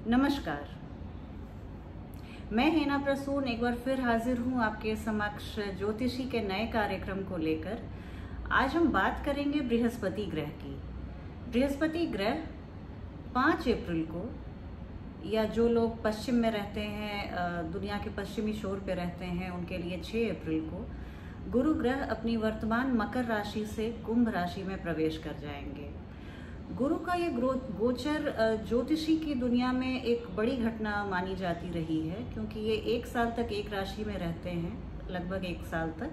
नमस्कार, मैं हेना प्रसून एक बार फिर हाजिर हूँ आपके समक्ष ज्योतिषी के नए कार्यक्रम को लेकर। आज हम बात करेंगे बृहस्पति ग्रह की। बृहस्पति ग्रह 5 अप्रैल को, या जो लोग पश्चिम में रहते हैं, दुनिया के पश्चिमी छोर पे रहते हैं, उनके लिए 6 अप्रैल को गुरु ग्रह अपनी वर्तमान मकर राशि से कुंभ राशि में प्रवेश कर जाएंगे। गुरु का ये गोचर ज्योतिषी की दुनिया में एक बड़ी घटना मानी जाती रही है, क्योंकि ये 1 साल तक एक राशि में रहते हैं, लगभग 1 साल तक,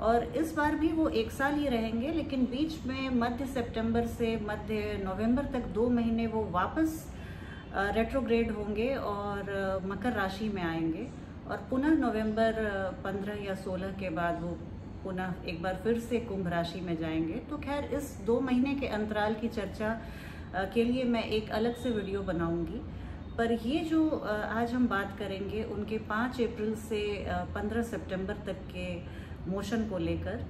और इस बार भी वो 1 साल ही रहेंगे। लेकिन बीच में मध्य सितंबर से मध्य नवंबर तक 2 महीने वो वापस रेट्रोग्रेड होंगे और मकर राशि में आएंगे, और पुनः नवंबर 15 या 16 के बाद वो पुनः एक बार फिर से कुंभ राशि में जाएंगे। तो खैर, इस 2 महीने के अंतराल की चर्चा के लिए मैं एक अलग से वीडियो बनाऊंगी। पर ये जो आज हम बात करेंगे उनके 5 अप्रैल से 15 सितंबर तक के मोशन को लेकर,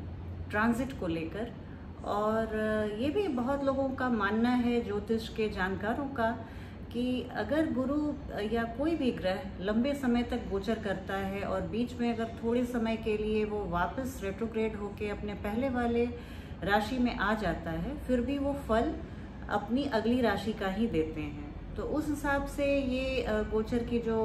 ट्रांजिट को लेकर, और ये भी बहुत लोगों का मानना है, ज्योतिष के जानकारों का, कि अगर गुरु या कोई भी ग्रह लंबे समय तक गोचर करता है और बीच में अगर थोड़े समय के लिए वो वापस रेट्रोग्रेड होके अपने पहले वाले राशि में आ जाता है, फिर भी वो फल अपनी अगली राशि का ही देते हैं। तो उस हिसाब से ये गोचर की जो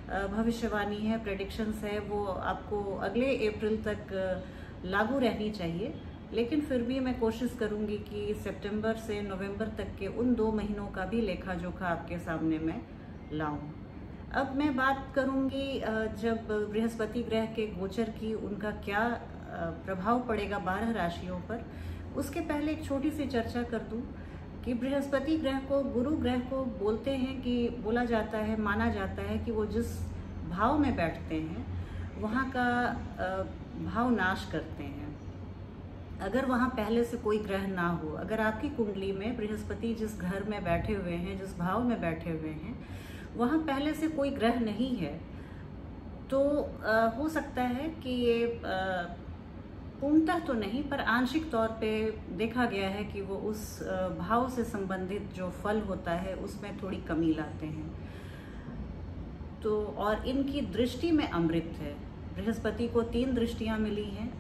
भविष्यवाणी है, प्रेडिक्शंस है, वो आपको अगले अप्रैल तक लागू रहनी चाहिए। लेकिन फिर भी मैं कोशिश करूंगी कि सितंबर से नवंबर तक के उन 2 महीनों का भी लेखा जोखा आपके सामने मैं लाऊं। अब मैं बात करूंगी जब बृहस्पति ग्रह के गोचर की, उनका क्या प्रभाव पड़ेगा 12 राशियों पर। उसके पहले एक छोटी सी चर्चा कर दूं कि बृहस्पति ग्रह को, गुरु ग्रह को बोलते हैं कि बोला जाता है, माना जाता है कि वो जिस भाव में बैठते हैं वहाँ का भाव नाश करते हैं। अगर वहाँ पहले से कोई ग्रह ना हो, अगर आपकी कुंडली में बृहस्पति जिस घर में बैठे हुए हैं, जिस भाव में बैठे हुए हैं, वहाँ पहले से कोई ग्रह नहीं है, तो हो सकता है कि ये पूर्णतः तो नहीं पर आंशिक तौर पे देखा गया है कि वो उस भाव से संबंधित जो फल होता है उसमें थोड़ी कमी लाते हैं। तो और इनकी दृष्टि में अमृत है। बृहस्पति को 3 दृष्टियां मिली हैं,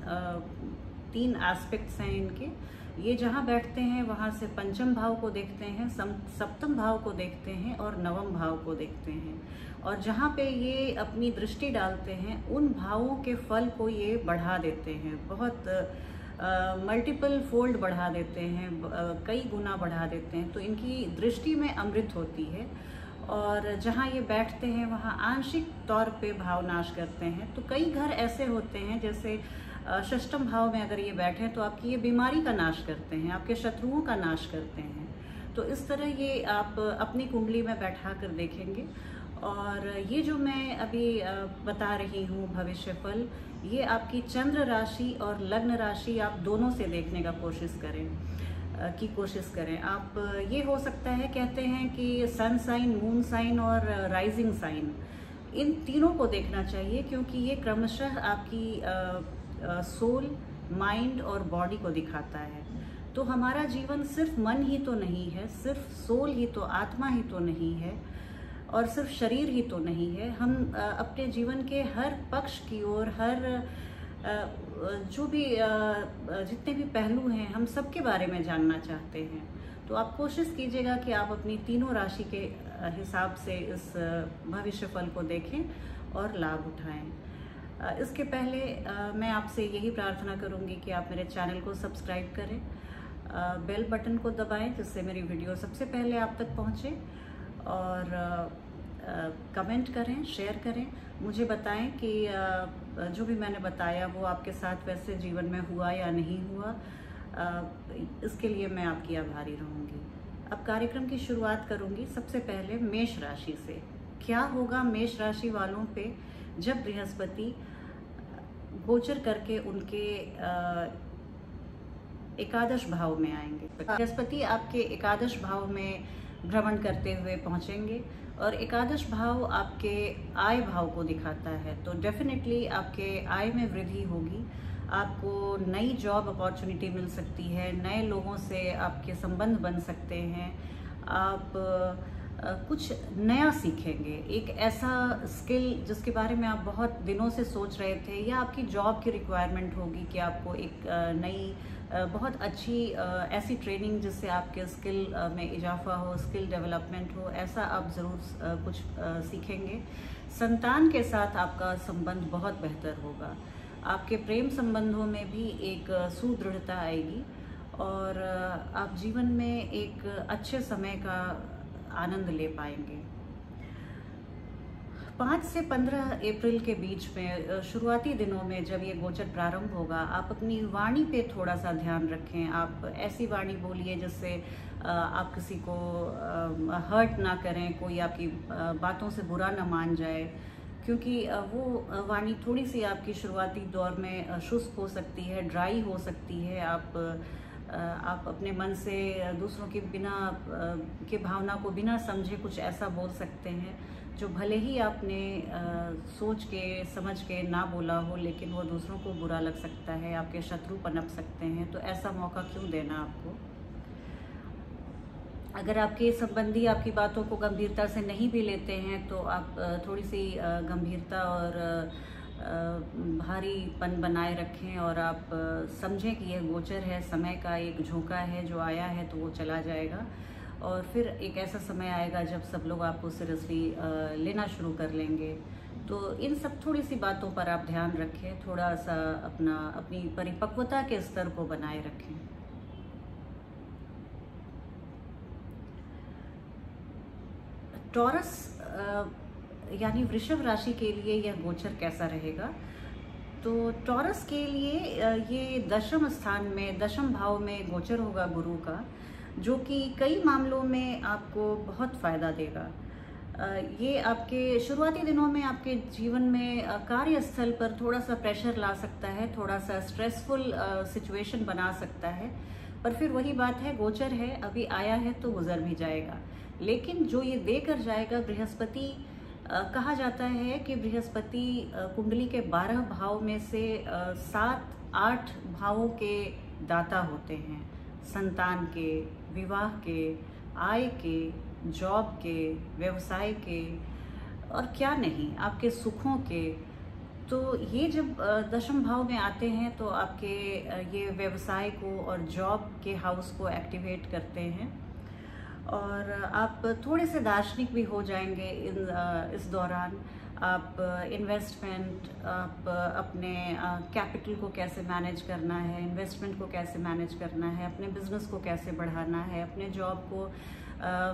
3 एस्पेक्ट्स हैं इनके। ये जहाँ बैठते हैं वहाँ से पंचम भाव को देखते हैं, सप्तम भाव को देखते हैं और नवम भाव को देखते हैं, और जहाँ पे ये अपनी दृष्टि डालते हैं उन भावों के फल को ये बढ़ा देते हैं, बहुत मल्टीपल फोल्ड बढ़ा देते हैं, कई गुना बढ़ा देते हैं। तो इनकी दृष्टि में अमृत होती है, और जहाँ ये बैठते हैं वहाँ आंशिक तौर पे भाव नाश करते हैं। तो कई घर ऐसे होते हैं, जैसे षष्ठम भाव में अगर ये बैठे तो आपकी ये बीमारी का नाश करते हैं, आपके शत्रुओं का नाश करते हैं। तो इस तरह ये आप अपनी कुंडली में बैठा कर देखेंगे। और ये जो मैं अभी बता रही हूँ भविष्य फल, ये आपकी चंद्र राशि और लग्न राशि आप दोनों से देखने का कोशिश करें आप। ये हो सकता है, कहते हैं कि सन साइन, मून साइन और राइजिंग साइन, इन तीनों को देखना चाहिए, क्योंकि ये क्रमशः आपकी सोल, माइंड और बॉडी को दिखाता है। तो हमारा जीवन सिर्फ मन ही तो नहीं है, सिर्फ सोल ही तो, आत्मा ही तो नहीं है, और सिर्फ शरीर ही तो नहीं है। हम अपने जीवन के हर पक्ष की ओर, हर जो भी जितने भी पहलू हैं, हम सबके बारे में जानना चाहते हैं। तो आप कोशिश कीजिएगा कि आप अपनी तीनों राशि के हिसाब से इस भविष्य फल को देखें और लाभ उठाएं। इसके पहले मैं आपसे यही प्रार्थना करूंगी कि आप मेरे चैनल को सब्सक्राइब करें, बेल बटन को दबाएं, जिससे मेरी वीडियो सबसे पहले आप तक पहुंचे, और कमेंट करें, शेयर करें, मुझे बताएं कि जो भी मैंने बताया वो आपके साथ वैसे जीवन में हुआ या नहीं हुआ। इसके लिए मैं आपकी आभारी रहूंगी। अब कार्यक्रम की शुरुआत करूंगी सबसे पहले मेष राशि से। क्या होगा मेष राशि वालों पे जब बृहस्पति गोचर करके उनके एकादश भाव में आएंगे। बृहस्पति आपके एकादश भाव में भ्रमण करते हुए पहुंचेंगे, और एकादश भाव आपके आय भाव को दिखाता है। तो डेफिनेटली आपके आय में वृद्धि होगी, आपको नई जॉब अपॉर्चुनिटी मिल सकती है, नए लोगों से आपके संबंध बन सकते हैं, आप कुछ नया सीखेंगे, एक ऐसा स्किल जिसके बारे में आप बहुत दिनों से सोच रहे थे, या आपकी जॉब की रिक्वायरमेंट होगी कि आपको एक नई बहुत अच्छी ऐसी ट्रेनिंग जिससे आपके स्किल में इजाफा हो, स्किल डेवलपमेंट हो, ऐसा आप ज़रूर कुछ सीखेंगे। संतान के साथ आपका संबंध बहुत बेहतर होगा। आपके प्रेम संबंधों में भी एक सुदृढ़ता आएगी और आप जीवन में एक अच्छे समय का आनंद ले पाएंगे। 5 से 15 अप्रैल के बीच में शुरुआती दिनों में जब ये गोचर प्रारंभ होगा, आप अपनी वाणी पे थोड़ा सा ध्यान रखें। आप ऐसी वाणी बोलिए जिससे आप किसी को हर्ट ना करें, कोई आपकी बातों से बुरा ना मान जाए, क्योंकि वो वाणी थोड़ी सी आपकी शुरुआती दौर में शुष्क हो सकती है, ड्राई हो सकती है। आप अपने मन से दूसरों के बिना के भावना को बिना समझे कुछ ऐसा बोल सकते हैं जो भले ही आपने सोच के समझ के ना बोला हो, लेकिन वो दूसरों को बुरा लग सकता है, आपके शत्रु पनप सकते हैं। तो ऐसा मौका क्यों देना आपको। अगर आपके संबंधी आपकी बातों को गंभीरता से नहीं भी लेते हैं तो आप थोड़ी सी गंभीरता और भारीपन बनाए रखें और आप समझें कि यह गोचर है, समय का एक झोंका है जो आया है तो वो चला जाएगा, और फिर एक ऐसा समय आएगा जब सब लोग आपको सीरियसली लेना शुरू कर लेंगे। तो इन सब थोड़ी सी बातों पर आप ध्यान रखें, थोड़ा सा अपनी परिपक्वता के स्तर को बनाए रखें। टॉरस यानी वृषभ राशि के लिए यह गोचर कैसा रहेगा। तो टॉरस के लिए ये दशम स्थान में, दशम भाव में गोचर होगा गुरु का, जो कि कई मामलों में आपको बहुत फायदा देगा। ये आपके शुरुआती दिनों में आपके जीवन में कार्यस्थल पर थोड़ा सा प्रेशर ला सकता है, थोड़ा सा स्ट्रेसफुल सिचुएशन बना सकता है, पर फिर वही बात है, गोचर है, अभी आया है तो गुजर भी जाएगा। लेकिन जो ये देकर जाएगा बृहस्पति, कहा जाता है कि बृहस्पति कुंडली के 12 भाव में से 7-8 भावों के दाता होते हैं। संतान के, विवाह के, आय के, जॉब के, व्यवसाय के, और क्या नहीं, आपके सुखों के। तो ये जब दशम भाव में आते हैं तो आपके ये व्यवसाय को और जॉब के हाउस को एक्टिवेट करते हैं, और आप थोड़े से दार्शनिक भी हो जाएंगे इस दौरान। आप इन्वेस्टमेंट, आप अपने कैपिटल को कैसे मैनेज करना है, इन्वेस्टमेंट को कैसे मैनेज करना है, अपने बिजनेस को कैसे बढ़ाना है, अपने जॉब को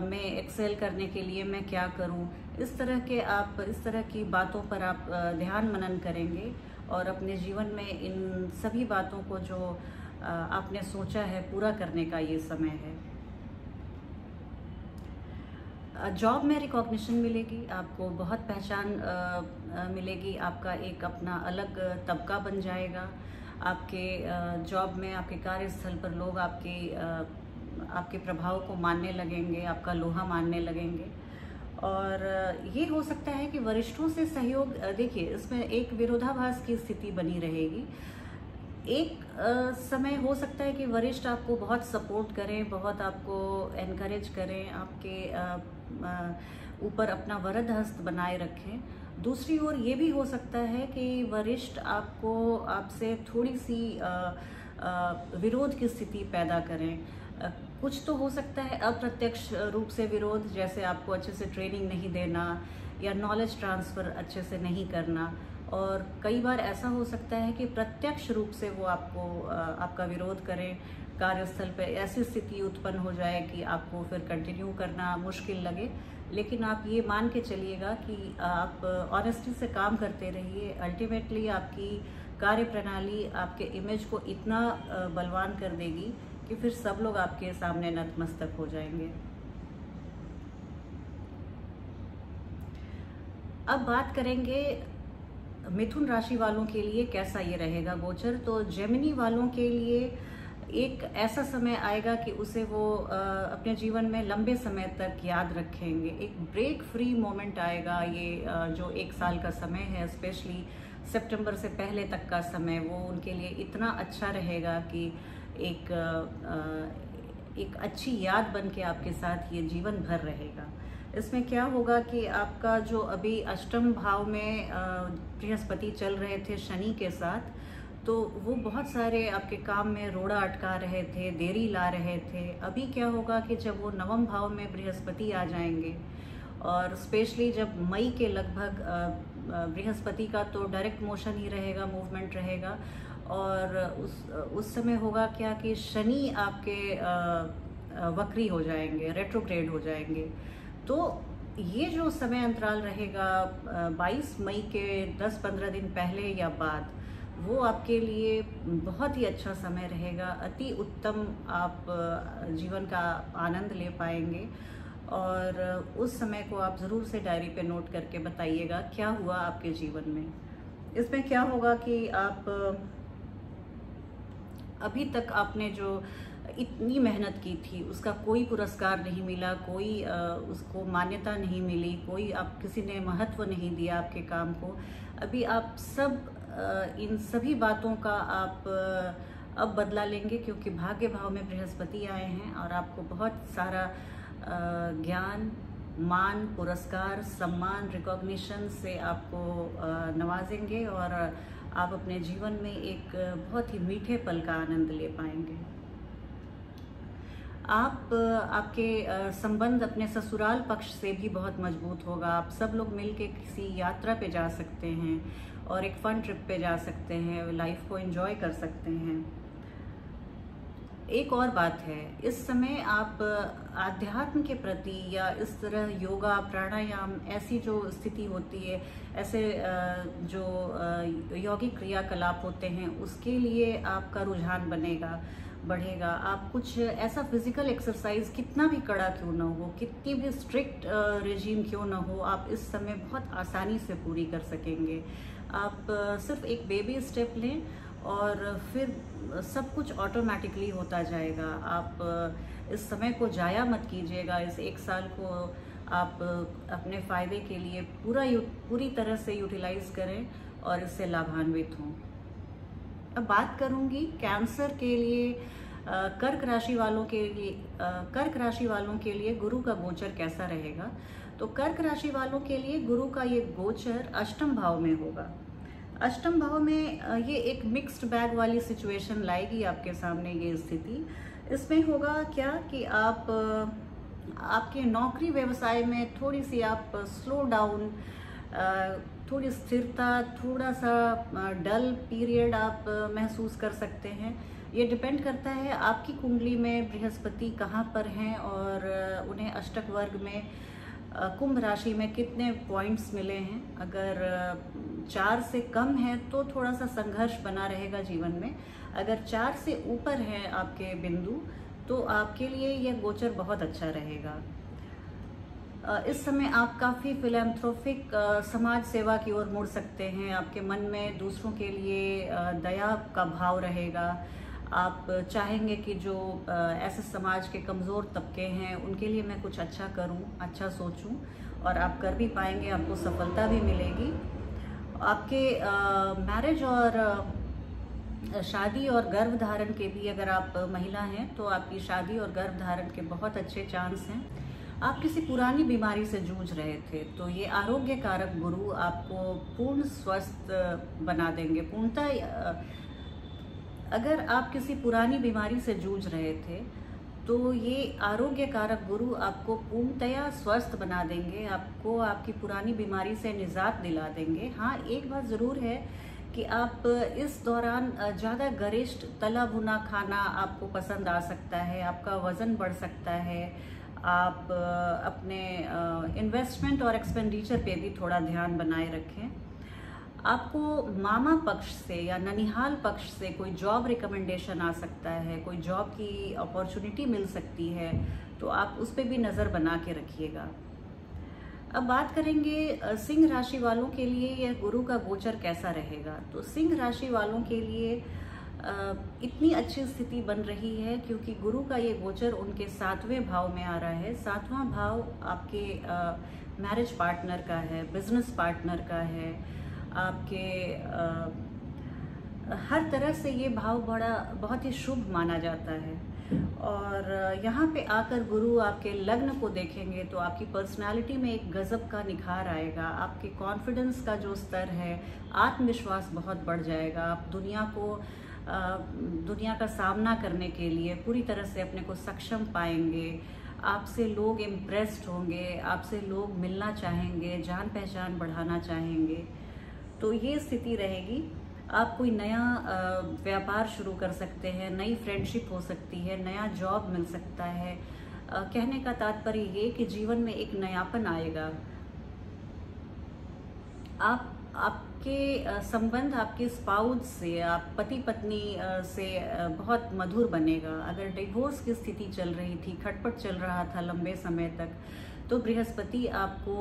में एक्सेल करने के लिए मैं क्या करूं, इस तरह की बातों पर आप ध्यान मनन करेंगे, और अपने जीवन में इन सभी बातों को जो आपने सोचा है पूरा करने का ये समय है। जॉब में रिकॉग्निशन मिलेगी, आपको बहुत पहचान मिलेगी, आपका एक अपना अलग तबका बन जाएगा। आपके जॉब में, आपके कार्यस्थल पर लोग आपके प्रभाव को मानने लगेंगे, आपका लोहा मानने लगेंगे। और ये हो सकता है कि वरिष्ठों से सहयोग, देखिए इसमें एक विरोधाभास की स्थिति बनी रहेगी। एक समय हो सकता है कि वरिष्ठ आपको बहुत सपोर्ट करें, बहुत आपको एनकरेज करें, आपके ऊपर अपना वरद हस्त बनाए रखें। दूसरी ओर ये भी हो सकता है कि वरिष्ठ आपसे थोड़ी सी विरोध की स्थिति पैदा करें। कुछ तो हो सकता है अप्रत्यक्ष रूप से विरोध, जैसे आपको अच्छे से ट्रेनिंग नहीं देना या नॉलेज ट्रांसफ़र अच्छे से नहीं करना, और कई बार ऐसा हो सकता है कि प्रत्यक्ष रूप से वो आपका विरोध करें। कार्यस्थल पे ऐसी स्थिति उत्पन्न हो जाए कि आपको फिर कंटिन्यू करना मुश्किल लगे, लेकिन आप ये मान के चलिएगा कि आप ऑनेस्टी से काम करते रहिए। अल्टीमेटली आपकी कार्य प्रणाली आपके इमेज को इतना बलवान कर देगी कि फिर सब लोग आपके सामने नतमस्तक हो जाएंगे। अब बात करेंगे मिथुन राशि वालों के लिए कैसा ये रहेगा गोचर। तो जेमिनी वालों के लिए एक ऐसा समय आएगा कि उसे वो अपने जीवन में लंबे समय तक याद रखेंगे। एक ब्रेक फ्री मोमेंट आएगा, ये जो 1 साल का समय है, स्पेशली सितंबर से पहले तक का समय, वो उनके लिए इतना अच्छा रहेगा कि एक अच्छी याद बन के आपके साथ ये जीवन भर रहेगा। इसमें क्या होगा कि आपका जो अभी अष्टम भाव में बृहस्पति चल रहे थे शनि के साथ, तो वो बहुत सारे आपके काम में रोड़ा अटका रहे थे, देरी ला रहे थे। अभी क्या होगा कि जब वो नवम भाव में बृहस्पति आ जाएंगे, और स्पेशली जब मई के लगभग बृहस्पति का तो डायरेक्ट मोशन ही रहेगा, मूवमेंट रहेगा, और उस समय होगा क्या कि शनि आपके वक्री हो जाएंगे, रेट्रोग्रेड हो जाएंगे। तो ये जो समय अंतराल रहेगा 22 मई के 10-15 दिन पहले या बाद, वो आपके लिए बहुत ही अच्छा समय रहेगा। अति उत्तम आप जीवन का आनंद ले पाएंगे, और उस समय को आप ज़रूर से डायरी पे नोट करके बताइएगा क्या हुआ आपके जीवन में। इसमें क्या होगा कि आप अभी तक आपने जो इतनी मेहनत की थी उसका कोई पुरस्कार नहीं मिला, कोई उसको मान्यता नहीं मिली, कोई आप किसी ने महत्व नहीं दिया आपके काम को। अभी आप सब इन सभी बातों का आप अब बदला लेंगे, क्योंकि भाग्य भाव में बृहस्पति आए हैं और आपको बहुत सारा ज्ञान, मान, पुरस्कार, सम्मान, रिकॉग्निशन से आपको नवाजेंगे, और आप अपने जीवन में एक बहुत ही मीठे पल का आनंद ले पाएंगे। आपके संबंध अपने ससुराल पक्ष से भी बहुत मजबूत होगा। आप सब लोग मिलके किसी यात्रा पे जा सकते हैं और एक फन ट्रिप पे जा सकते हैं, लाइफ को एंजॉय कर सकते हैं। एक और बात है, इस समय आप आध्यात्म के प्रति या इस तरह योगा, प्राणायाम, ऐसी जो स्थिति होती है, ऐसे जो यौगिक क्रियाकलाप होते हैं, उसके लिए आपका रुझान बढ़ेगा। आप कुछ ऐसा फिजिकल एक्सरसाइज, कितना भी कड़ा क्यों ना हो, कितनी भी स्ट्रिक्ट रेजीम क्यों ना हो, आप इस समय बहुत आसानी से पूरी कर सकेंगे। आप सिर्फ एक बेबी स्टेप लें और फिर सब कुछ ऑटोमेटिकली होता जाएगा। आप इस समय को जाया मत कीजिएगा। इस एक साल को आप अपने फ़ायदे के लिए पूरी तरह से यूटिलाइज करें और इससे लाभान्वित हों। अब बात करूंगी कैंसर के लिए, कर्क राशि वालों के लिए गुरु का गोचर कैसा रहेगा। तो कर्क राशि वालों के लिए गुरु का ये गोचर अष्टम भाव में होगा। अष्टम भाव में ये एक मिक्स्ड बैग वाली सिचुएशन लाएगी आपके सामने ये स्थिति। इसमें होगा क्या कि आपके नौकरी व्यवसाय में थोड़ी सी आप स्लो डाउन, थोड़ी स्थिरता, थोड़ा सा डल पीरियड आप महसूस कर सकते हैं। ये डिपेंड करता है आपकी कुंडली में बृहस्पति कहाँ पर हैं और उन्हें अष्टक वर्ग में कुंभ राशि में कितने पॉइंट्स मिले हैं। अगर 4 से कम है तो थोड़ा सा संघर्ष बना रहेगा जीवन में। अगर 4 से ऊपर है आपके बिंदु तो आपके लिए यह गोचर बहुत अच्छा रहेगा। इस समय आप काफ़ी फिलैंथ्रोपिक समाज सेवा की ओर मुड़ सकते हैं। आपके मन में दूसरों के लिए दया का भाव रहेगा। आप चाहेंगे कि जो ऐसे समाज के कमज़ोर तबके हैं उनके लिए मैं कुछ अच्छा करूं, अच्छा सोचूं, और आप कर भी पाएंगे, आपको सफलता भी मिलेगी। आपके मैरिज और शादी और गर्भधारण के भी, अगर आप महिला हैं तो आपकी शादी और गर्भधारण के बहुत अच्छे चांस हैं। आप किसी पुरानी बीमारी से जूझ रहे थे तो ये आरोग्य कारक गुरु आपको पूर्ण स्वस्थ बना देंगे। पूर्णतः अगर आप किसी पुरानी बीमारी से जूझ रहे थे तो ये आरोग्य कारक गुरु आपको पूर्णतया स्वस्थ बना देंगे, आपको आपकी पुरानी बीमारी से निजात दिला देंगे। हाँ, एक बात ज़रूर है कि आप इस दौरान ज़्यादा गरिष्ठ तला भुना खाना आपको पसंद आ सकता है, आपका वज़न बढ़ सकता है। आप अपने इन्वेस्टमेंट और एक्सपेंडिचर पे भी थोड़ा ध्यान बनाए रखें। आपको मामा पक्ष से या ननिहाल पक्ष से कोई जॉब रिकमेंडेशन आ सकता है, कोई जॉब की अपॉर्चुनिटी मिल सकती है, तो आप उस पर भी नज़र बना के रखिएगा। अब बात करेंगे सिंह राशि वालों के लिए यह गुरु का गोचर कैसा रहेगा। तो सिंह राशि वालों के लिए इतनी अच्छी स्थिति बन रही है क्योंकि गुरु का ये गोचर उनके 7वें भाव में आ रहा है। 7वां भाव आपके मैरिज पार्टनर का है, बिजनेस पार्टनर का है, आपके हर तरह से ये भाव बहुत ही शुभ माना जाता है। और यहाँ पे आकर गुरु आपके लग्न को देखेंगे तो आपकी पर्सनालिटी में एक गजब का निखार आएगा। आपके कॉन्फिडेंस का जो स्तर है, आत्मविश्वास बहुत बढ़ जाएगा। आप दुनिया का सामना करने के लिए पूरी तरह से अपने को सक्षम पाएंगे। आपसे लोग इम्प्रेस्ड होंगे, आपसे लोग मिलना चाहेंगे, जान पहचान बढ़ाना चाहेंगे। तो ये स्थिति रहेगी। आप कोई नया व्यापार शुरू कर सकते हैं, नई फ्रेंडशिप हो सकती है, नया जॉब मिल सकता है। कहने का तात्पर्य ये कि जीवन में एक नयापन आएगा। आपके संबंध आपके स्पाउस से, आप पति पत्नी से बहुत मधुर बनेगा। अगर डिवोर्स की स्थिति चल रही थी, खटपट चल रहा था लंबे समय तक, तो बृहस्पति आपको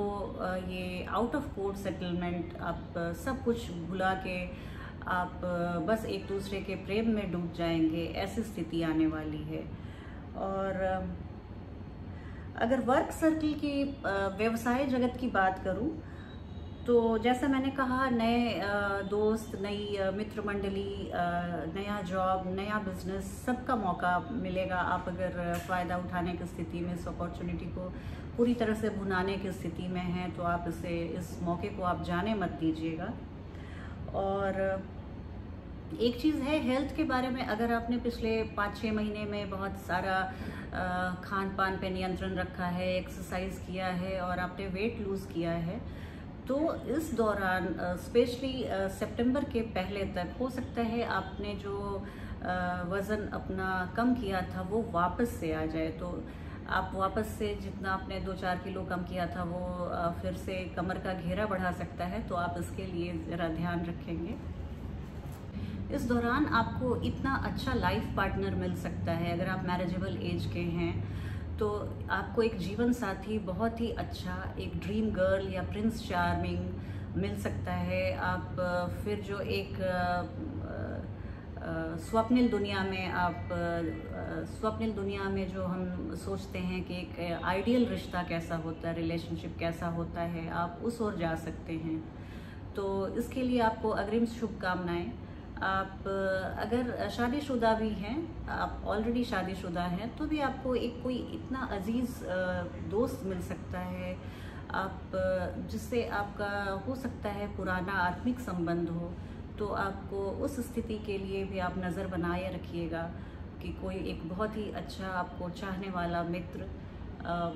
ये आउट ऑफ कोर्ट सेटलमेंट, आप सब कुछ भुला के आप बस एक दूसरे के प्रेम में डूब जाएंगे, ऐसी स्थिति आने वाली है। और अगर वर्क सर्कल की, व्यवसाय जगत की बात करूं, तो जैसा मैंने कहा, नए दोस्त, नई मित्र मंडली, नया जॉब, नया बिजनेस, सबका मौका मिलेगा। आप अगर फ़ायदा उठाने की स्थिति में, इस अपॉर्चुनिटी को पूरी तरह से भुनाने की स्थिति में हैं, तो आप इस मौके को आप जाने मत दीजिएगा। और एक चीज़ है हेल्थ के बारे में, अगर आपने पिछले 5-6 महीने में बहुत सारा खान पान पे नियंत्रण रखा है, एक्सरसाइज किया है और आपने वेट लूज़ किया है, तो इस दौरान स्पेशली सितंबर के पहले तक हो सकता है आपने जो वज़न अपना कम किया था वो वापस से आ जाए। तो आप वापस से जितना आपने 2-4 किलो कम किया था वो फिर से कमर का घेरा बढ़ा सकता है, तो आप इसके लिए ज़रा ध्यान रखेंगे। इस दौरान आपको इतना अच्छा लाइफ पार्टनर मिल सकता है। अगर आप मैरिजेबल एज के हैं तो आपको एक जीवन साथी बहुत ही अच्छा, एक ड्रीम गर्ल या प्रिंस चार्मिंग मिल सकता है। आप फिर जो एक स्वप्निल दुनिया में जो हम सोचते हैं कि एक आइडियल रिश्ता कैसा होता है, रिलेशनशिप कैसा होता है, आप उस ओर जा सकते हैं। तो इसके लिए आपको अग्रिम शुभकामनाएं। आप अगर शादीशुदा भी हैं, आप ऑलरेडी शादीशुदा हैं, तो भी आपको एक कोई इतना अजीज़ दोस्त मिल सकता है, आप जिससे आपका हो सकता है पुराना आत्मिक संबंध हो। तो आपको उस स्थिति के लिए भी आप नज़र बनाए रखिएगा कि कोई एक बहुत ही अच्छा आपको चाहने वाला मित्र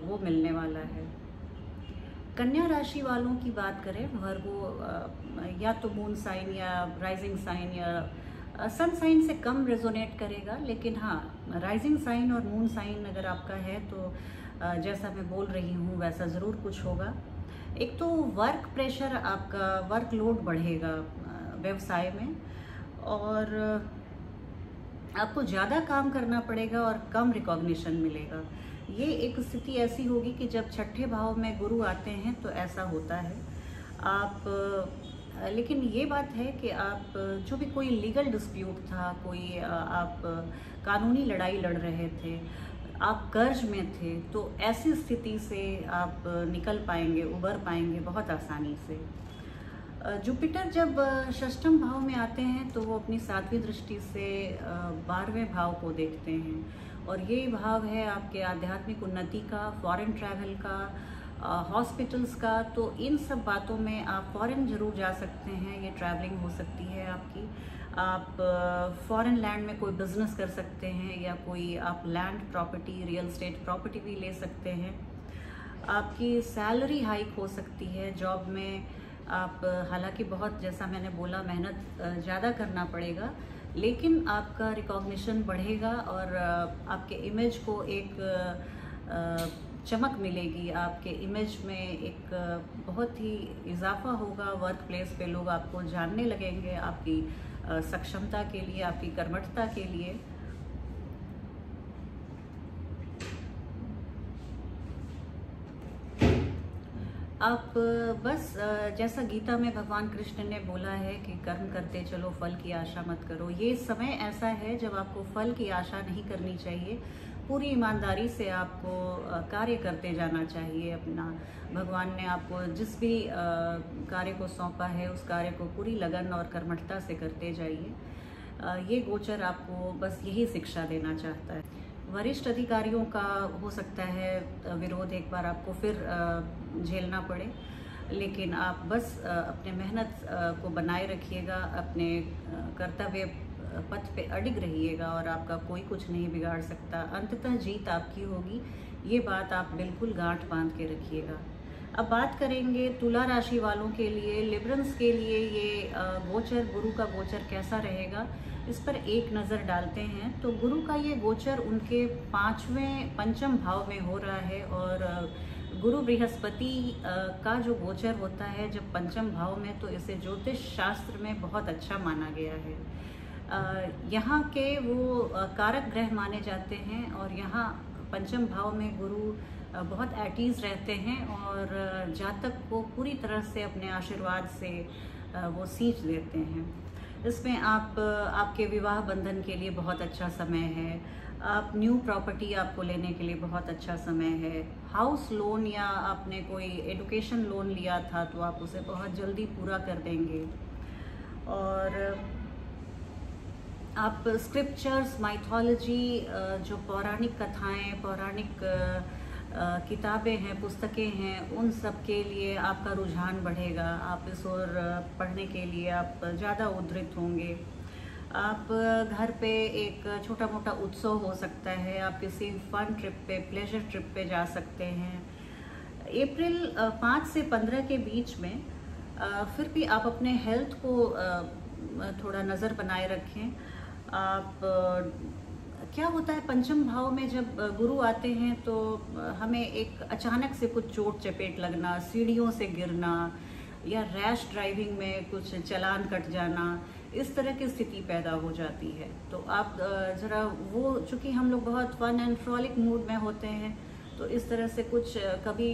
वो मिलने वाला है। कन्या राशि वालों की बात करें, वर्गो या तो मून साइन या राइजिंग साइन या सन साइन से कम रेजोनेट करेगा, लेकिन हाँ, राइजिंग साइन और मून साइन अगर आपका है तो जैसा मैं बोल रही हूँ वैसा ज़रूर कुछ होगा। एक तो वर्क प्रेशर, आपका वर्कलोड बढ़ेगा व्यवसाय में, और आपको ज़्यादा काम करना पड़ेगा और कम रिकॉग्निशन मिलेगा। ये एक स्थिति ऐसी होगी कि जब छठे भाव में गुरु आते हैं तो ऐसा होता है। लेकिन ये बात है कि आप जो भी कोई लीगल डिस्प्यूट था, कोई आप कानूनी लड़ाई लड़ रहे थे, आप कर्ज में थे, तो ऐसी स्थिति से आप निकल पाएंगे, उबर पाएंगे बहुत आसानी से। जुपिटर जब षष्ठम भाव में आते हैं तो वो अपनी 7वीं दृष्टि से 12वें भाव को देखते हैं, और ये भाव है आपके आध्यात्मिक उन्नति का, फॉरेन ट्रैवल का, हॉस्पिटल्स का। तो इन सब बातों में आप फॉरेन जरूर जा सकते हैं, ये ट्रैवलिंग हो सकती है आपकी। आप फॉरेन लैंड में कोई बिजनेस कर सकते हैं, या कोई आप land property, real estate property भी ले सकते हैं। आपकी सैलरी हाइक हो सकती है जॉब में। आप हालांकि बहुत, जैसा मैंने बोला, मेहनत ज़्यादा करना पड़ेगा, लेकिन आपका रिकॉग्निशन बढ़ेगा और आपके इमेज को एक चमक मिलेगी, आपके इमेज में एक बहुत ही इजाफा होगा। वर्क प्लेस पे लोग आपको जानने लगेंगे आपकी सक्षमता के लिए, आपकी कर्मठता के लिए। आप बस जैसा गीता में भगवान कृष्ण ने बोला है कि कर्म करते चलो, फल की आशा मत करो। ये समय ऐसा है जब आपको फल की आशा नहीं करनी चाहिए, पूरी ईमानदारी से आपको कार्य करते जाना चाहिए अपना। भगवान ने आपको जिस भी कार्य को सौंपा है उस कार्य को पूरी लगन और कर्मठता से करते जाइए। ये गोचर आपको बस यही शिक्षा देना चाहता है। वरिष्ठ अधिकारियों का हो सकता है विरोध एक बार आपको फिर झेलना पड़े, लेकिन आप बस अपने मेहनत को बनाए रखिएगा, अपने कर्तव्य पथ पे अडिग रहिएगा और आपका कोई कुछ नहीं बिगाड़ सकता। अंततः जीत आपकी होगी, ये बात आप बिल्कुल गांठ बांध के रखिएगा। अब बात करेंगे तुला राशि वालों के लिए, लिब्रंस के लिए ये गोचर, गुरु का गोचर कैसा रहेगा, इस पर एक नज़र डालते हैं। तो गुरु का ये गोचर उनके पंचम भाव में हो रहा है, और गुरु बृहस्पति का जो गोचर होता है जब पंचम भाव में, तो इसे ज्योतिष शास्त्र में बहुत अच्छा माना गया है। यहाँ के वो कारक ग्रह माने जाते हैं, और यहाँ पंचम भाव में गुरु बहुत एटीज रहते हैं और जातक को पूरी तरह से अपने आशीर्वाद से वो सींच देते हैं। इसमें आपके विवाह बंधन के लिए बहुत अच्छा समय है, आप न्यू प्रॉपर्टी आपको लेने के लिए बहुत अच्छा समय है, हाउस लोन या आपने कोई एडुकेशन लोन लिया था तो आप उसे बहुत जल्दी पूरा कर देंगे। और आप स्क्रिप्चर्स, माइथोलॉजी, जो पौराणिक कथाएं, पौराणिक किताबें हैं, पुस्तकें हैं, उन सब के लिए आपका रुझान बढ़ेगा। आप इस ओर पढ़ने के लिए आप ज़्यादा उद्धृत होंगे। आप घर पे एक छोटा मोटा उत्सव हो सकता है, आप किसी फन ट्रिप पे, प्लेजर ट्रिप पे जा सकते हैं। अप्रैल 5 से 15 के बीच में फिर भी आप अपने हेल्थ को थोड़ा नज़र बनाए रखें। आप क्या होता है, पंचम भाव में जब गुरु आते हैं तो हमें एक अचानक से कुछ चोट चपेट लगना, सीढ़ियों से गिरना, या रैश ड्राइविंग में कुछ चालान कट जाना, इस तरह की स्थिति पैदा हो जाती है। तो आप ज़रा वो, चूँकि हम लोग बहुत फन एंड फ्रॉलिक मूड में होते हैं, तो इस तरह से कुछ कभी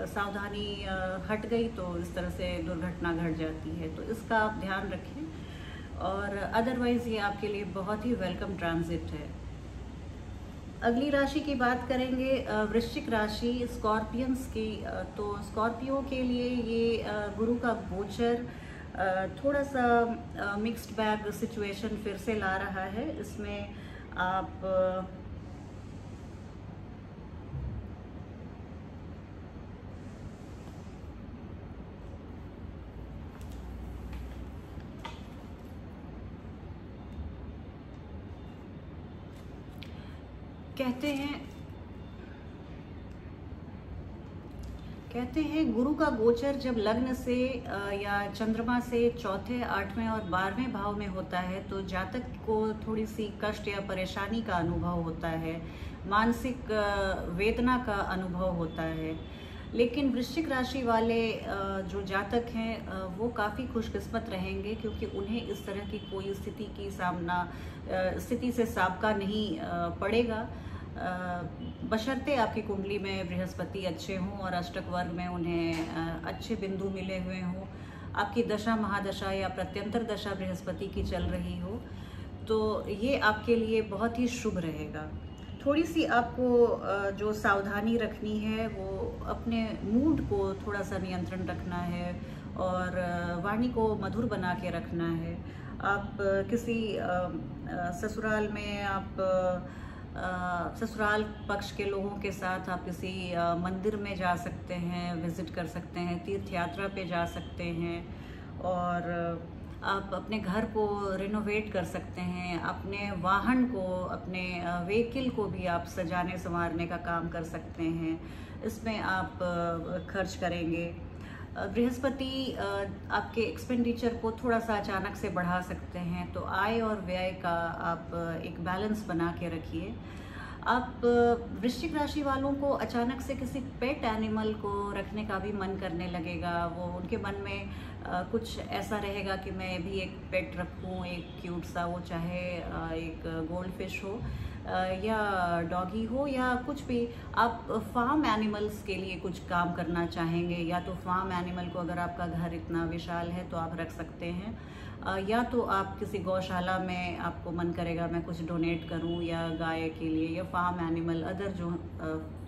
सावधानी हट गई तो इस तरह से दुर्घटना घट जाती है, तो इसका आप ध्यान रखें। और अदरवाइज़ ये आपके लिए बहुत ही वेलकम ट्रांजिट है। अगली राशि की बात करेंगे, वृश्चिक राशि, स्कॉर्पियंस की। तो स्कॉर्पियो के लिए ये गुरु का गोचर थोड़ा सा मिक्स्ड बैग सिचुएशन फिर से ला रहा है। इसमें आप कहते हैं गुरु का गोचर जब लग्न से या चंद्रमा से चौथे, 8वें और 12वें भाव में होता है तो जातक को थोड़ी सी कष्ट या परेशानी का अनुभव होता है, मानसिक वेदना का अनुभव होता है। लेकिन वृश्चिक राशि वाले जो जातक हैं वो काफ़ी खुशकिस्मत रहेंगे, क्योंकि उन्हें इस तरह की कोई स्थिति से साबका नहीं पड़ेगा, बशर्ते आपकी कुंडली में बृहस्पति अच्छे हों और अष्टक वर्ग में उन्हें अच्छे बिंदु मिले हुए हों, आपकी दशा महादशा या प्रत्यंतर दशा बृहस्पति की चल रही हो, तो ये आपके लिए बहुत ही शुभ रहेगा। थोड़ी सी आपको जो सावधानी रखनी है वो अपने मूड को थोड़ा सा नियंत्रण रखना है और वाणी को मधुर बना के रखना है। आप किसी ससुराल में ससुराल पक्ष के लोगों के साथ आप किसी मंदिर में जा सकते हैं, विजिट कर सकते हैं, तीर्थ यात्रा पे जा सकते हैं, और आप अपने घर को रिनोवेट कर सकते हैं, अपने वाहन को, अपने व्हीकल को भी आप सजाने संवारने का काम कर सकते हैं, इसमें आप खर्च करेंगे। बृहस्पति आपके एक्सपेंडिचर को थोड़ा सा अचानक से बढ़ा सकते हैं, तो आय और व्यय का आप एक बैलेंस बना के रखिए। आप वृश्चिक राशि वालों को अचानक से किसी पेट एनिमल को रखने का भी मन करने लगेगा, वो उनके मन में कुछ ऐसा रहेगा कि मैं भी एक पेट रखूं, एक क्यूट सा, वो चाहे एक गोल्ड फिश हो या डॉगी हो या कुछ भी। आप फार्म एनिमल्स के लिए कुछ काम करना चाहेंगे, या तो फार्म एनिमल को, अगर आपका घर इतना विशाल है तो आप रख सकते हैं, या तो आप किसी गौशाला में आपको मन करेगा मैं कुछ डोनेट करूं, या गाय के लिए, या फार्म एनिमल, अदर जो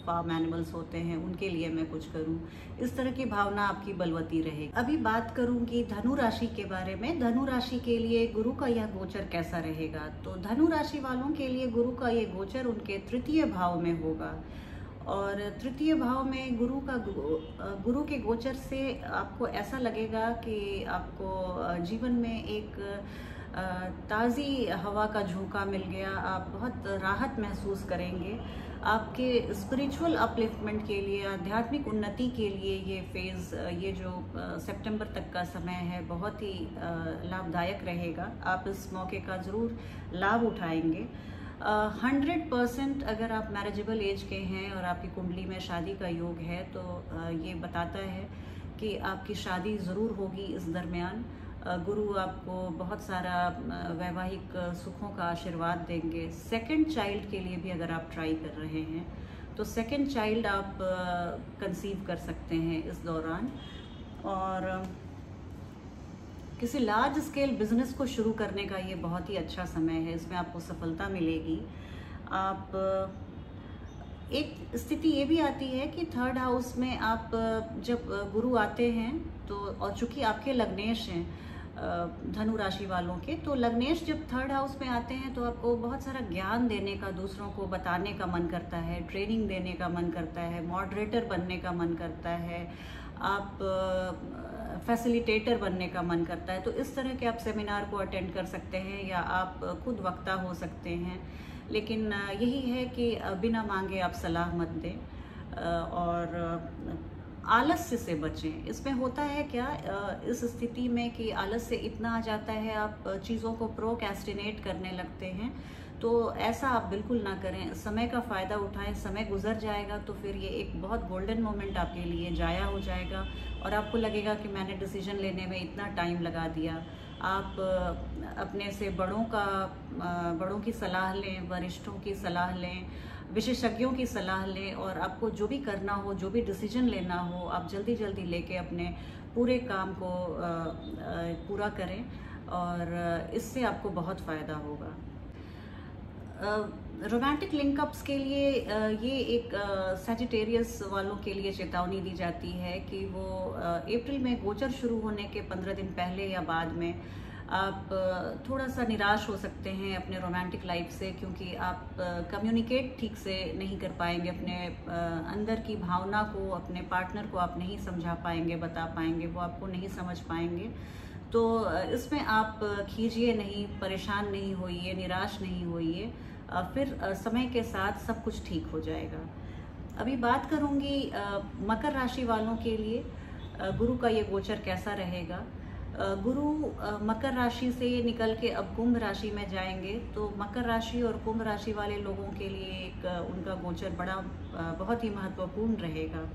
फार्म एनिमल्स होते हैं उनके लिए मैं कुछ करूं, इस तरह की भावना आपकी बलवती रहेगी। अभी बात करूंगी धनु राशि के बारे में। धनु राशि के लिए गुरु का यह गोचर कैसा रहेगा। तो धनु राशि वालों के लिए गुरु का यह गोचर उनके तृतीय भाव में होगा, और तृतीय भाव में गुरु के गोचर से आपको ऐसा लगेगा कि आपको जीवन में एक ताज़ी हवा का झोंका मिल गया। आप बहुत राहत महसूस करेंगे। आपके स्पिरिचुअल अपलिफ्टमेंट के लिए, आध्यात्मिक उन्नति के लिए ये फेज़, ये जो सितंबर तक का समय है, बहुत ही लाभदायक रहेगा। आप इस मौके का ज़रूर लाभ उठाएंगे। 100% अगर आप मैरिजेबल एज के हैं और आपकी कुंडली में शादी का योग है तो ये बताता है कि आपकी शादी ज़रूर होगी इस दरमियान। गुरु आपको बहुत सारा वैवाहिक सुखों का आशीर्वाद देंगे। सेकंड चाइल्ड के लिए भी अगर आप ट्राई कर रहे हैं तो सेकंड चाइल्ड आप कंसीव कर सकते हैं इस दौरान। और किसी लार्ज स्केल बिजनेस को शुरू करने का ये बहुत ही अच्छा समय है, इसमें आपको सफलता मिलेगी। आप एक स्थिति ये भी आती है कि थर्ड हाउस में आप जब गुरु आते हैं तो, और चूंकि आपके लग्नेश हैं धनु राशि वालों के, तो लग्नेश जब थर्ड हाउस में आते हैं तो आपको बहुत सारा ज्ञान देने का, दूसरों को बताने का मन करता है, ट्रेनिंग देने का मन करता है, मॉडरेटर बनने का मन करता है, आप फैसिलिटेटर बनने का मन करता है। तो इस तरह के आप सेमिनार को अटेंड कर सकते हैं या आप खुद वक्ता हो सकते हैं। लेकिन यही है कि बिना मांगे आप सलाह मत दें और आलस्य से बचें। इसमें होता है क्या इस स्थिति में कि आलस से इतना आ जाता है, आप चीज़ों को प्रोक्रेस्टिनेट करने लगते हैं। तो ऐसा आप बिल्कुल ना करें, समय का फ़ायदा उठाएं। समय गुजर जाएगा तो फिर ये एक बहुत गोल्डन मोमेंट आपके लिए जाया हो जाएगा और आपको लगेगा कि मैंने डिसीजन लेने में इतना टाइम लगा दिया। आप अपने से बड़ों की सलाह लें, वरिष्ठों की सलाह लें, विशेषज्ञों की सलाह लें, और आपको जो भी करना हो, जो भी डिसीजन लेना हो, आप जल्दी जल्दी लेके अपने पूरे काम को पूरा करें और इससे आपको बहुत फ़ायदा होगा। रोमांटिक लिंकअप्स के लिए ये एक सैजिटेरियस वालों के लिए चेतावनी दी जाती है कि वो अप्रैल में गोचर शुरू होने के 15 दिन पहले या बाद में आप थोड़ा सा निराश हो सकते हैं अपने रोमांटिक लाइफ से, क्योंकि आप कम्युनिकेट ठीक से नहीं कर पाएंगे। अपने अंदर की भावना को, अपने पार्टनर को आप नहीं समझा पाएंगे, बता पाएंगे, वो आपको नहीं समझ पाएंगे। तो इसमें आप खींचिए नहीं, परेशान नहीं होइए, निराश नहीं होइए, फिर समय के साथ सब कुछ ठीक हो जाएगा। अभी बात करूंगी मकर राशि वालों के लिए गुरु का ये गोचर कैसा रहेगा। गुरु मकर राशि से निकल के अब कुंभ राशि में जाएंगे, तो मकर राशि और कुंभ राशि वाले लोगों के लिए एक उनका गोचर बहुत ही महत्वपूर्ण रहेगा।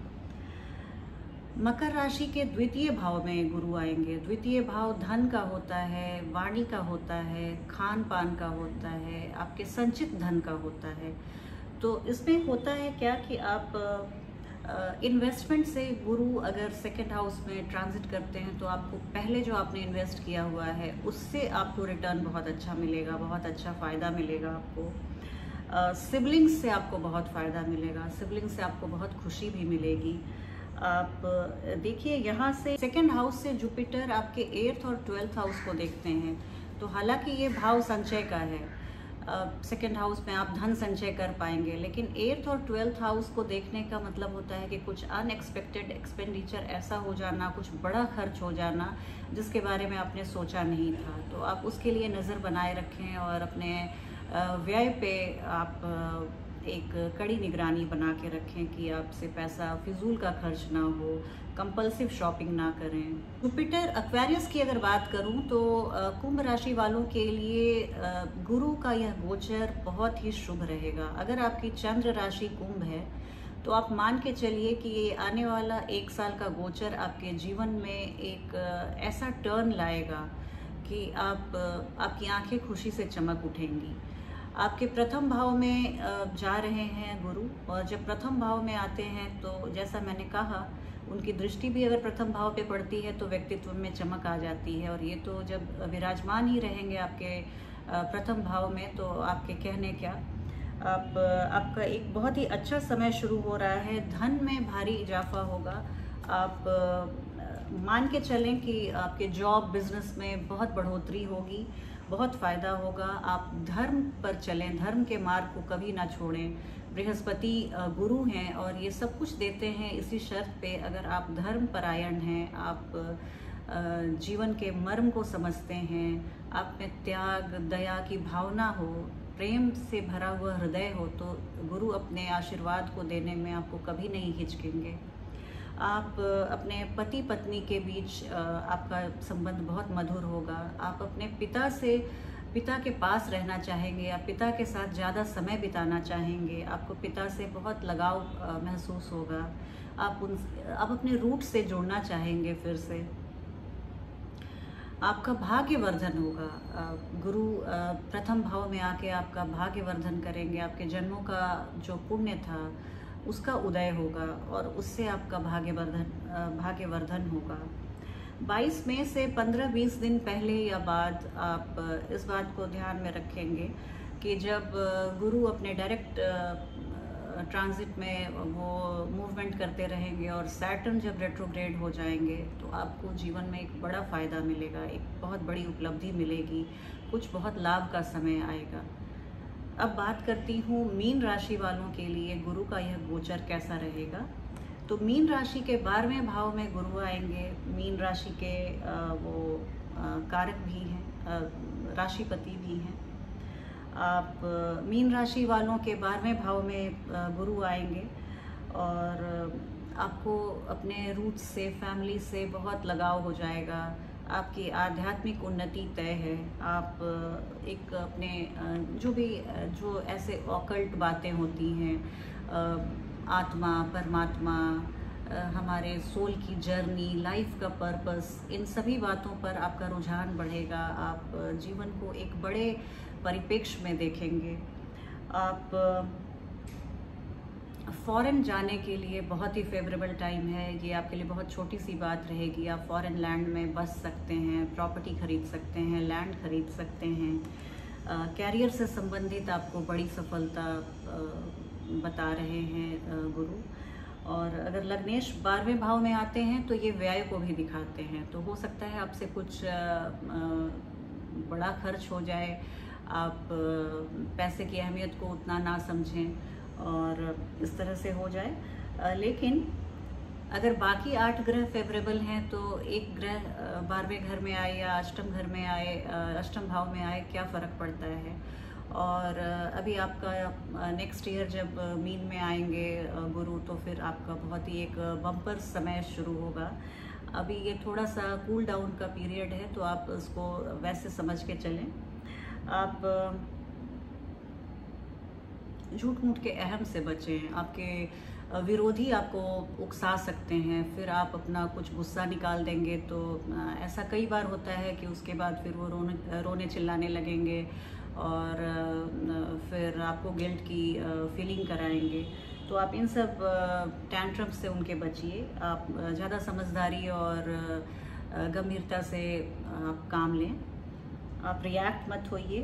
मकर राशि के द्वितीय भाव में गुरु आएंगे। द्वितीय भाव धन का होता है, वाणी का होता है, खान पान का होता है, आपके संचित धन का होता है। तो इसमें होता है क्या कि आप इन्वेस्टमेंट से गुरु अगर सेकंड हाउस में ट्रांजिट करते हैं तो आपको पहले जो आपने इन्वेस्ट किया हुआ है उससे आपको रिटर्न बहुत अच्छा मिलेगा, बहुत अच्छा फ़ायदा मिलेगा आपको। सिबलिंग्स से आपको बहुत फ़ायदा मिलेगा, सिबलिंग्स से आपको बहुत खुशी भी मिलेगी। आप देखिए यहाँ से सेकंड हाउस से जुपिटर आपके 8th और 12th हाउस को देखते हैं, तो हालांकि ये भाव संचय का है, सेकंड हाउस में आप धन संचय कर पाएंगे, लेकिन 8th और 12th हाउस को देखने का मतलब होता है कि कुछ अनएक्सपेक्टेड एक्सपेंडिचर ऐसा हो जाना, कुछ बड़ा खर्च हो जाना जिसके बारे में आपने सोचा नहीं था। तो आप उसके लिए नज़र बनाए रखें और अपने व्यय पे आप एक कड़ी निगरानी बना के रखें कि आपसे पैसा फिजूल का खर्च ना हो, कंपल्सिव शॉपिंग ना करें। जुपिटर एक्वेरियस की अगर बात करूं तो कुंभ राशि वालों के लिए गुरु का यह गोचर बहुत ही शुभ रहेगा। अगर आपकी चंद्र राशि कुंभ है तो आप मान के चलिए कि ये आने वाला 1 साल का गोचर आपके जीवन में एक ऐसा टर्न लाएगा कि आपकी आंखें खुशी से चमक उठेंगी। आपके प्रथम भाव में जा रहे हैं गुरु, और जब प्रथम भाव में आते हैं तो जैसा मैंने कहा उनकी दृष्टि भी अगर प्रथम भाव पे पड़ती है तो व्यक्तित्व में चमक आ जाती है, और ये तो जब विराजमान ही रहेंगे आपके प्रथम भाव में तो आपके कहने क्या। आपका एक बहुत ही अच्छा समय शुरू हो रहा है। धन में भारी इजाफा होगा। आप मान के चलें कि आपके जॉब बिजनेस में बहुत बढ़ोतरी होगी, बहुत फ़ायदा होगा। आप धर्म पर चलें, धर्म के मार्ग को कभी ना छोड़ें। बृहस्पति गुरु हैं और ये सब कुछ देते हैं इसी शर्त पे, अगर आप धर्म परायण हैं, आप जीवन के मर्म को समझते हैं, आप में त्याग दया की भावना हो, प्रेम से भरा हुआ हृदय हो, तो गुरु अपने आशीर्वाद को देने में आपको कभी नहीं हिचकेंगे। आप अपने पति पत्नी के बीच आपका संबंध बहुत मधुर होगा। आप अपने पिता के पास रहना चाहेंगे, आप पिता के साथ ज़्यादा समय बिताना चाहेंगे। आपको पिता से बहुत लगाव महसूस होगा। आप अपने रूट से जुड़ना चाहेंगे फिर से। आपका भाग्यवर्धन होगा। गुरु प्रथम भाव में आके आपका भाग्यवर्धन करेंगे। आपके जन्मों का जो पुण्य था उसका उदय होगा और उससे आपका भाग्यवर्धन होगा। 22 मई से 15-20 दिन पहले या बाद आप इस बात को ध्यान में रखेंगे कि जब गुरु अपने डायरेक्ट ट्रांजिट में वो मूवमेंट करते रहेंगे और सैटर्न जब रेट्रोग्रेड हो जाएंगे तो आपको जीवन में एक बड़ा फ़ायदा मिलेगा, एक बहुत बड़ी उपलब्धि मिलेगी, कुछ बहुत लाभ का समय आएगा। अब बात करती हूँ मीन राशि वालों के लिए गुरु का यह गोचर कैसा रहेगा। तो मीन राशि के 12वें भाव में गुरु आएंगे। मीन राशि के वो कारक भी हैं, राशिपति भी हैं। आप मीन राशि वालों के 12वें भाव में गुरु आएंगे और आपको अपने रूट्स से, फैमिली से बहुत लगाव हो जाएगा। आपकी आध्यात्मिक उन्नति तय है। आप एक अपने जो ऐसे ऑकल्ट बातें होती हैं, आत्मा, परमात्मा, हमारे सोल की जर्नी, लाइफ का पर्पस, इन सभी बातों पर आपका रुझान बढ़ेगा। आप जीवन को एक बड़े परिप्रेक्ष्य में देखेंगे। आप फॉरेन जाने के लिए बहुत ही फेवरेबल टाइम है। ये आपके लिए बहुत छोटी सी बात रहेगी। आप फॉरेन लैंड में बस सकते हैं, प्रॉपर्टी खरीद सकते हैं, लैंड खरीद सकते हैं। कैरियर से संबंधित आपको बड़ी सफलता बता रहे हैं गुरु। और अगर लग्नेश 12वें भाव में आते हैं तो ये व्यय को भी दिखाते हैं। तो हो सकता है आपसे कुछ बड़ा खर्च हो जाए, आप पैसे की अहमियत को उतना ना समझें और इस तरह से हो जाए। लेकिन अगर बाकी 8 ग्रह फेवरेबल हैं तो एक ग्रह 12वें घर में आए या अष्टम घर में आए, अष्टम भाव में आए, क्या फ़र्क पड़ता है। और अभी आपका नेक्स्ट ईयर जब मीन में आएंगे गुरु, तो फिर आपका बहुत ही एक बम्पर समय शुरू होगा। अभी ये थोड़ा सा कूल डाउन का पीरियड है, तो आप उसको वैसे समझ के चलें। आप झूठ मूठ के अहम से बचें। आपके विरोधी आपको उकसा सकते हैं, फिर आप अपना कुछ गुस्सा निकाल देंगे तो ऐसा कई बार होता है कि उसके बाद फिर वो रोने चिल्लाने लगेंगे और फिर आपको गिल्ट की फीलिंग कराएंगे। तो आप इन सब टैंट्रम से उनके बचिए। आप ज़्यादा समझदारी और गंभीरता से आप काम लें। आप रिएक्ट मत होइए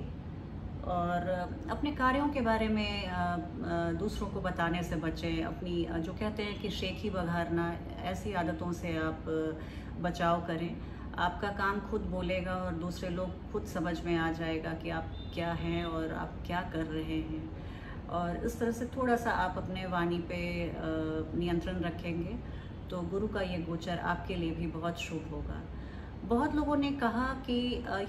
और अपने कार्यों के बारे में दूसरों को बताने से बचें। अपनी जो कहते हैं कि शेखी बघारना, ऐसी आदतों से आप बचाव करें। आपका काम खुद बोलेगा और दूसरे लोग खुद समझ में आ जाएगा कि आप क्या हैं और आप क्या कर रहे हैं। और इस तरह से थोड़ा सा आप अपने वाणी पे नियंत्रण रखेंगे तो गुरु का ये गोचर आपके लिए भी बहुत शुभ होगा। बहुत लोगों ने कहा कि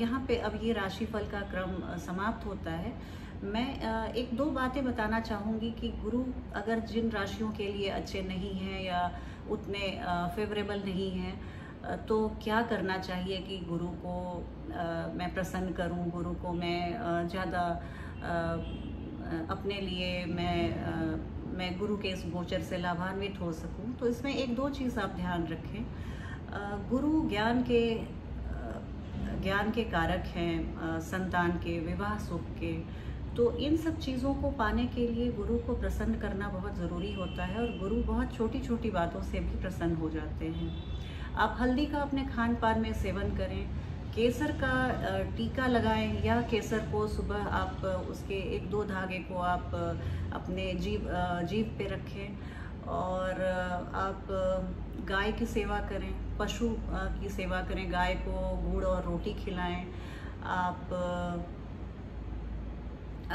यहाँ पे अब ये राशिफल का क्रम समाप्त होता है। मैं एक दो बातें बताना चाहूँगी कि गुरु अगर जिन राशियों के लिए अच्छे नहीं हैं या उतने फेवरेबल नहीं हैं, तो क्या करना चाहिए कि गुरु को मैं प्रसन्न करूं, गुरु को मैं ज़्यादा अपने लिए मैं गुरु के इस गोचर से लाभान्वित हो सकूं। तो इसमें एक दो चीज़ आप ध्यान रखें। गुरु ज्ञान के कारक हैं, संतान के, विवाह सुख के। तो इन सब चीज़ों को पाने के लिए गुरु को प्रसन्न करना बहुत ज़रूरी होता है और गुरु बहुत छोटी छोटी बातों से भी प्रसन्न हो जाते हैं। आप हल्दी का अपने खान पान में सेवन करें। केसर का टीका लगाएं, या केसर को सुबह आप उसके 1-2 धागे को आप अपने जीभ पे रखें और आप गाय की सेवा करें, पशु की सेवा करें, गाय को गुड़ और रोटी खिलाएं, आप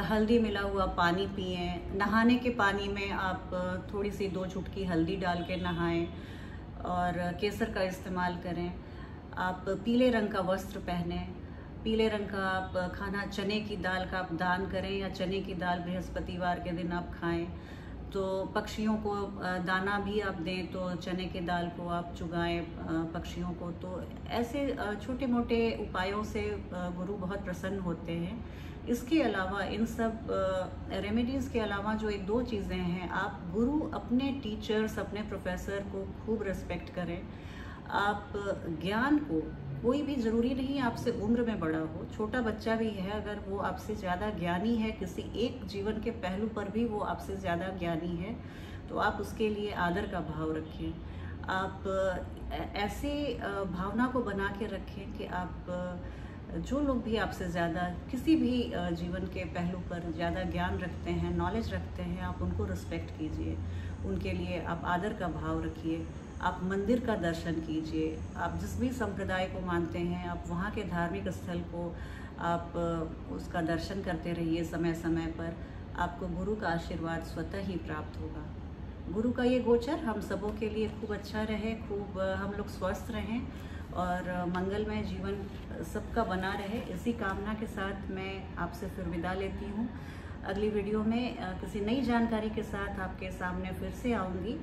हल्दी मिला हुआ पानी पिएं, नहाने के पानी में आप थोड़ी सी 2 चुटकी हल्दी डाल के नहाएं और केसर का इस्तेमाल करें। आप पीले रंग का वस्त्र पहने, पीले रंग का आप खाना, चने की दाल का आप दान करें या चने की दाल बृहस्पतिवार के दिन आप खाएं। तो पक्षियों को दाना भी आप दें, तो चने की दाल को आप चुगाएं पक्षियों को। तो ऐसे छोटे मोटे उपायों से गुरु बहुत प्रसन्न होते हैं। इसके अलावा इन सब रेमेडीज़ के अलावा जो 1-2 चीज़ें हैं, आप गुरु, अपने टीचर्स, अपने प्रोफेसर को खूब रिस्पेक्ट करें। आप ज्ञान को, कोई भी ज़रूरी नहीं आपसे उम्र में बड़ा हो, छोटा बच्चा भी है, अगर वो आपसे ज़्यादा ज्ञानी है, किसी एक जीवन के पहलू पर भी वो आपसे ज़्यादा ज्ञानी है, तो आप उसके लिए आदर का भाव रखें। आप ऐसे भावना को बना के रखें कि आप जो लोग भी आपसे ज़्यादा किसी भी जीवन के पहलू पर ज़्यादा ज्ञान रखते हैं, नॉलेज रखते हैं, आप उनको रिस्पेक्ट कीजिए, उनके लिए आप आदर का भाव रखिए। आप मंदिर का दर्शन कीजिए, आप जिस भी संप्रदाय को मानते हैं, आप वहाँ के धार्मिक स्थल को आप उसका दर्शन करते रहिए समय समय पर। आपको गुरु का आशीर्वाद स्वतः ही प्राप्त होगा। गुरु का ये गोचर हम सबों के लिए खूब अच्छा रहे, खूब हम लोग स्वस्थ रहें और मंगलमय जीवन सबका बना रहे, इसी कामना के साथ मैं आपसे फिर विदा लेती हूँ। अगली वीडियो में किसी नई जानकारी के साथ आपके सामने फिर से आऊँगी।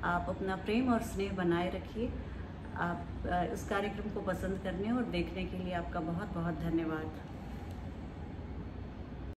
आप अपना प्रेम और स्नेह बनाए रखिए। आप इस कार्यक्रम को पसंद करने और देखने के लिए आपका बहुत बहुत धन्यवाद।